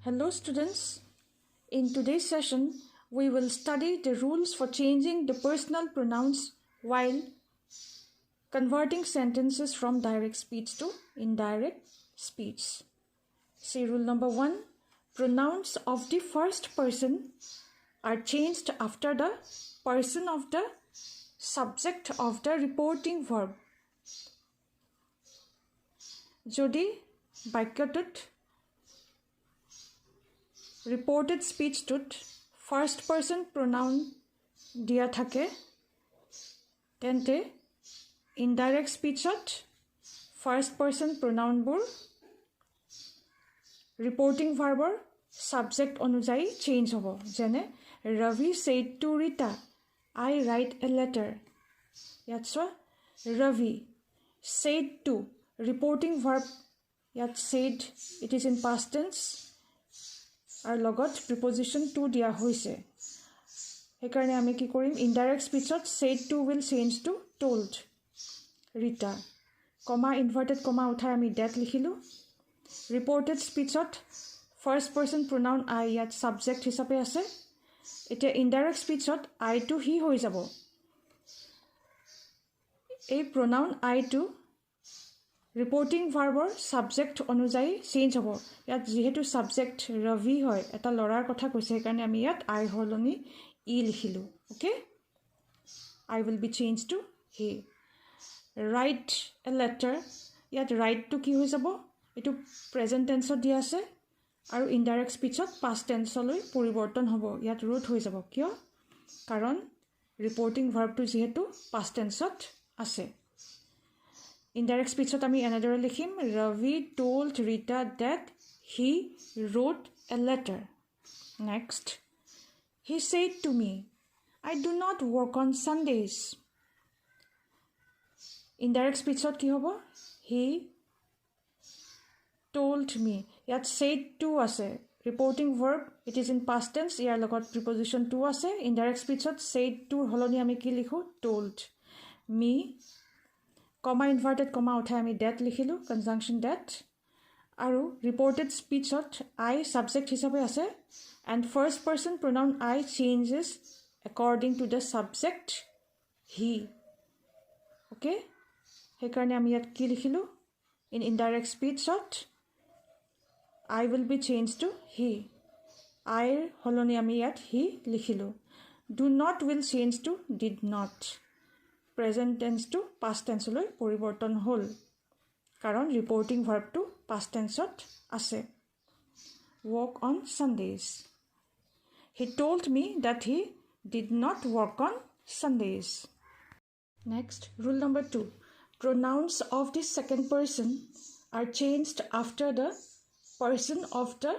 Hello students, in today's session we will study the rules for changing the personal pronouns while converting sentences from direct speech to indirect speech. See rule number 1, pronouns of the first person are changed after the person of the subject of the reporting verb. যদি বাক্যটোত reported speech tut first person pronoun dia thake tente indirect speech at first person pronoun bur reporting verb or subject onujai change hobo jene Ravi said to Rita I write a letter yat so Ravi said to reporting verb yat said it is in past tense আৰু লগত প্ৰিপজিশন two দিয়া হৈছে হেকাৰণে আমি কি কৰিম indirect স্পিচত said to will change to told Rita comma inverted comma উঠাই আমি that লিখিলো ৰিপৰ্টেড স্পিচত ফাৰ্ষ্ট পাৰসন pronoun I ইয়াত সাবজেক্ট হিচাপে আছে এটা ইনডাইৰেক্ট স্পিচত I to he হৈ যাব এই pronoun I to reporting verb or subject অনুযায়ী চেঞ্জ হ'ব ইয়াত যেহেতু subject Ravi হয় এটা লৰাৰ কথা কৈছে কাৰণে আমি ইয়াত I হলনি ই লিখিলো okay I will be changed to he write a letter ইয়াত write to কি হৈ যাব এটো present tense দিয়া আছে আৰু indirect speechত past tense লৈ পৰিৱৰ্তন হ'ব ইয়াত root হৈ যাব কিয় কাৰণ reporting verb to যেহেতু past tenseত আছে Indirect speech at ami another likhim Ravi told Rita that he wrote a letter. Next, he said to me, I do not work on Sundays. Indirect speech at ki hobo? He told me. Yat said to ase. Reporting verb, it is in past tense. Yar logot preposition to ase. Indirect speech at said to holoni ami ki likho? Told me. Comma inverted comma উঠাই আমি that লিখিলো conjunction that আৰু reported speech to I subject হিচাপে আছে and first person pronoun I changes according to the subject he okay হেকাৰণে আমি ইয়াত কি লিখিলো in indirect speech to I will be changed to he I হলনি আমি ইয়াত he লিখিলো do not will change to did not present tense to past tense লৈ পৰিৱৰ্তন হল কাৰণ reporting verb to past tense ত আছে work on Sundays he told me that he did not work on Sundays next rule number 2 pronouns of the second person are changed after the person of the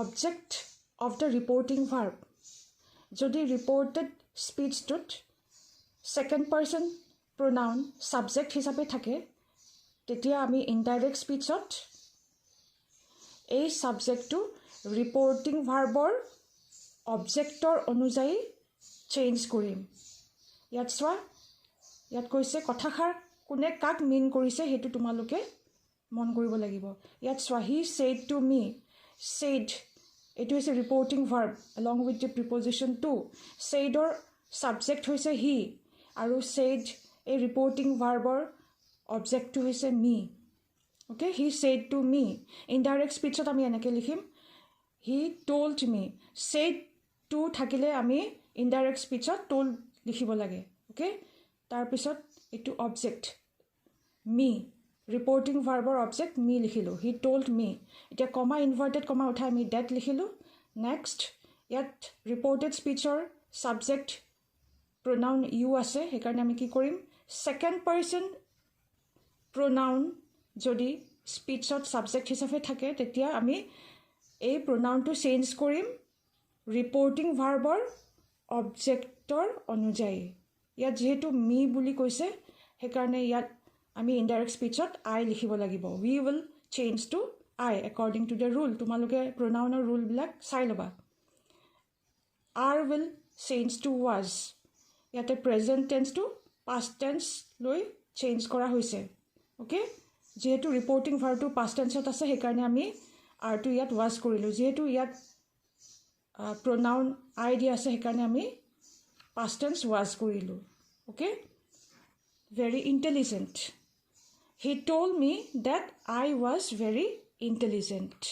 object of the reporting verb যদি reported speech tut second person pronoun subject হিচাপে থাকে তেতিয়া আমি indirect speech ত এই subject to reporting verb or object or অনুযায়ী change কৰিম ইয়াত সোৱা ইয়াত কৈছে কথাখাৰ কোনে কাক মিন কৰিছে হেতু তোমালোকে মন কৰিব লাগিব ইয়াত সোৱা he said to me said it is a reporting verb along with the preposition to said or subject হৈছে he আৰু said a reporting verb or object to হৈছে me okay he said to me indirect speech ত আমি এনেকে লিখিম he told me said to থাকিলে আমি indirect speech ত told লিখিব লাগে okay তাৰ পিছত এটো object me reporting verb or object me লিখিলো he told me এটা comma inverted comma উঠাই আমি that লিখিলো next ইয়াত reported speech or subject pronoun you আছে হেকাৰণে আমি কি কৰিম second person pronoun যদি speechত subject হিচাপে থাকে তেতিয়া আমি এই pronounটো চেঞ্জ কৰিম reporting verb or objector অনুযায়ী ইয়াত যেহেতু me বুলি কৈছে হেকাৰণে ইয়াত আমি indirect speechত I লিখিব লাগিব we will change to I according to the rule তোমালোকে pronoun or rule বিলাক চাই লবা are will change to was ইয়াতে present tense to past tense লৈ চেঞ্জ কৰা হৈছে ওকে যেহেতু reporting verb to past tense ত আছে হেকাৰণে আমি আৰটো ইয়াত ৱাজ কৰিলোঁ যিহেতু ইয়াত pronoun I দিয়া আছে সেইকাৰণে আমি past tense was কৰিলোঁ okay very intelligent he told me that I was very intelligent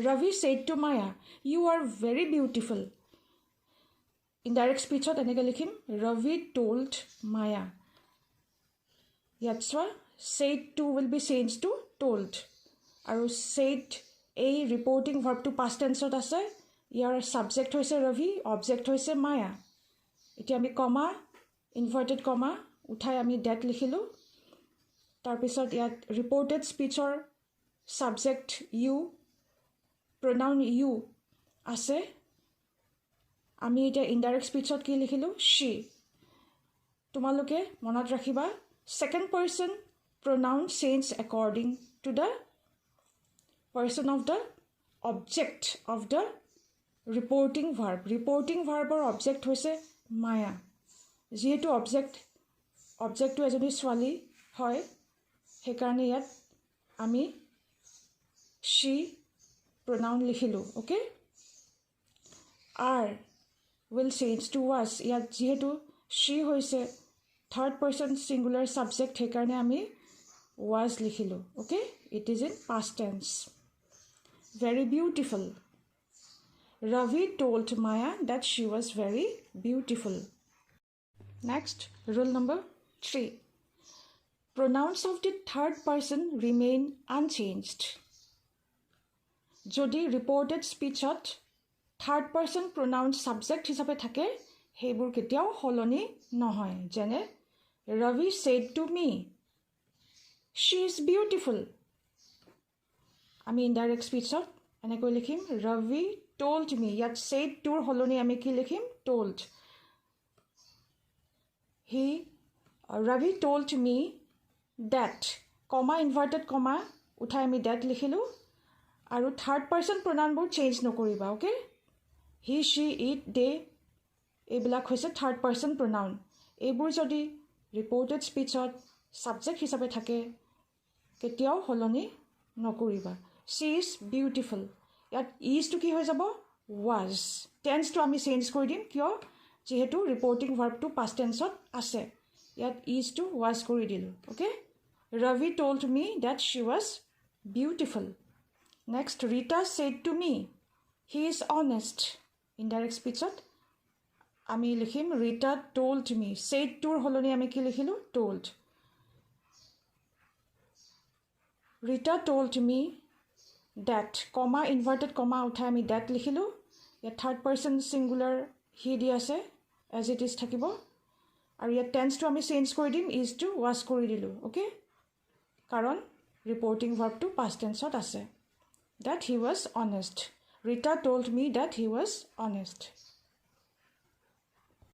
Ravi said to Maya you are very beautiful indirect speech ot eneke likhim Ravi told Maya ইয়াত চোৱা said to will be changed to told আৰু said a reporting verb to past tense ot ase year subject hoise Ravi object hoise Maya এতিয়া আমি comma inverted comma উঠাই আমি that লিখিলো তাৰ পিছত ইয়াত reported speech or subject you pronoun you ase আমি এটা indirect speech ot কি লিখিলো she তোমালোকে মনত ৰাখিবা second person pronoun change according to the person of the object of the reporting verb or object hoise Maya যেহেতু object to এজনী ছোৱালী হয় সেইকাৰণে ইয়াত আমি she pronoun লিখিলো okay are will change to was ইয়াত যেহেতু she hoise third person singular subject সেইকাৰণে আমি was লিখিলো okay it is in past tense very beautiful Ravi told Maya that she was very beautiful next rule number 3 pronouns of the third person remain unchanged jodi reported speech ot third person pronoun subject hisabe thake heibur ketiao holoni nohoy jene Ravi said to me she is beautiful আমি indirect speech ot এনেকৈ লিখিম Ravi told me yat said tour holoni ami ki likhim told Ravi told me that comma inverted comma uthai ami that likhilu aru third person pronoun bor change nokoriba okay he she it they ebila hoise third person pronoun ebur jodi reported speech ot subject hisabe thake ketiao holoni nokoriba she is beautiful yat is to ki hoy jabo was tense to ami change kori dim kyo jehetu reporting verb to past tense ot ase yat is to was kori dilu okay Ravi told me that she was beautiful next Rita said to me he is honest indirect speech ot ami likhim Rita told me said to holoni ami ki likhilu told Rita told me that comma inverted comma uthai ami that likhilu ya third person singular he di ase as it is thakibo aru ya tense to ami change kori dim is to was kori dilu okay karon reporting verb to past tense ot ase that he was honest Rita told me that he was honest